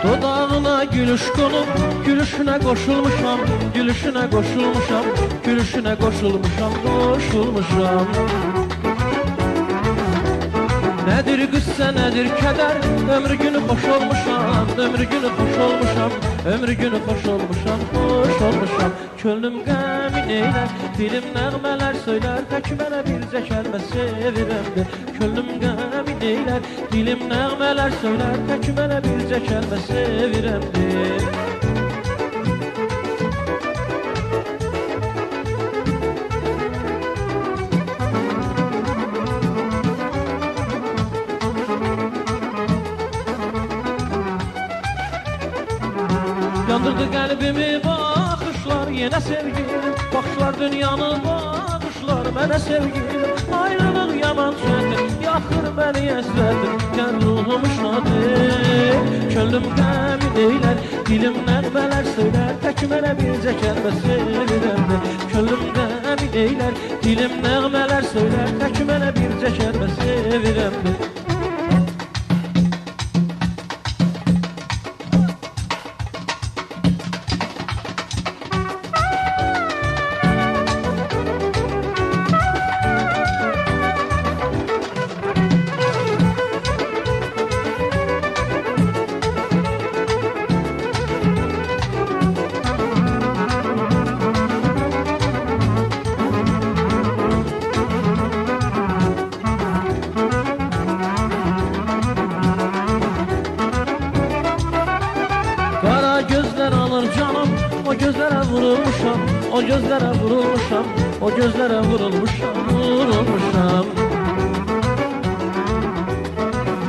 Dodağına gülüş konup gülüşüne koşulmuşam, gülüşüne koşulmuşam, gülüşüne koşulmuşam, koşulmuşam. Nedir qüssə, nedir kədər, ömrü günü xoş olmuşam, ömrü günü xoş olmuşam, ömrü günü xoş olmuşam, xoş olmuşam. Könlüm qəmin eylər, dilim nəğmələr söylər, tək mənə bircə kəlmə sevirəmdir. Könlüm qəmin eylər, dilim nəğmələr söylər, tək mənə bircə kəlmə sevirəmdir. Yandırdı qəlbimi baxışlar, yenə sevgilim. Baxışlar dünyanı bağışlar, mənə sevgilim. Ayrılıq yaman çətin, yaxır məni əsrətin, gər ruhum şadır. Könlüm qəmin eylər, dilim nəğmələr söylər, tək mənə bircə kəlmə sevirəmdir. Könlüm qəmin eylər, dilim nəğmələr söylər, tək mənə bircə kəlmə sevirəmdir. Gözler alır canım, o gözlere vurulmuşam, o gözlere vurulmuşam, o gözlere vurulmuşam, vurulmuşam.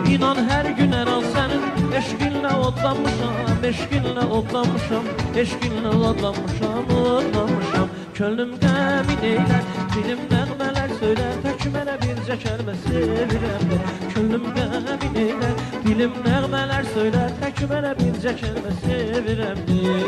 İnan her gün her an senin eşkinle odlanmışam, eşkinle odlanmışam, eşkinle odlanmışam, odlanmışam. Könlüm qəmin eylər, dilim nəğmələr söylər, tək mənə bircə kəlmə sevirəmdir. Könlüm qəmin eylər, dilim nəğmələr söylər, tək mənə bircə kəlmə sevirəmdir.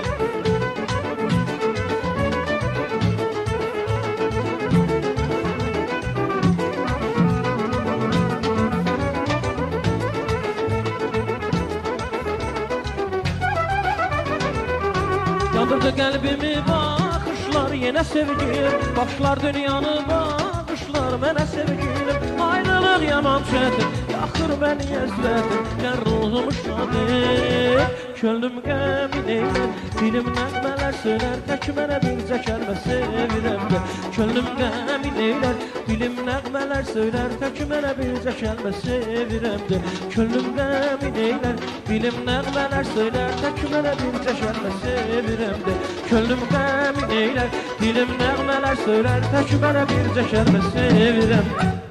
Yandırdı qəlbimi baxışlar, yenə sevgilim. Baxışlar dünyanı bağışlar, mənə sevgilim. Ayrılıq yaman çətin, yaxır məni əzlətin, gər ruhum şadır. Könlüm qəmin eylər, dilim nəğmələr söylər, tək mənə bircə kəlmə sevirəmdir. Könlüm qəmin eylər, dilim nəğmələr söylər, tək mənə bircə kəlmə sevirəmdir. Könlüm qəmin eylər, dilim nəğmələr söylər, tək mənə bircə kəlmə sevirəmdir. Könlüm qəmin eylər, dilim nəğmələr söylər, tək mənə bircə kəlmə sevirəmdir.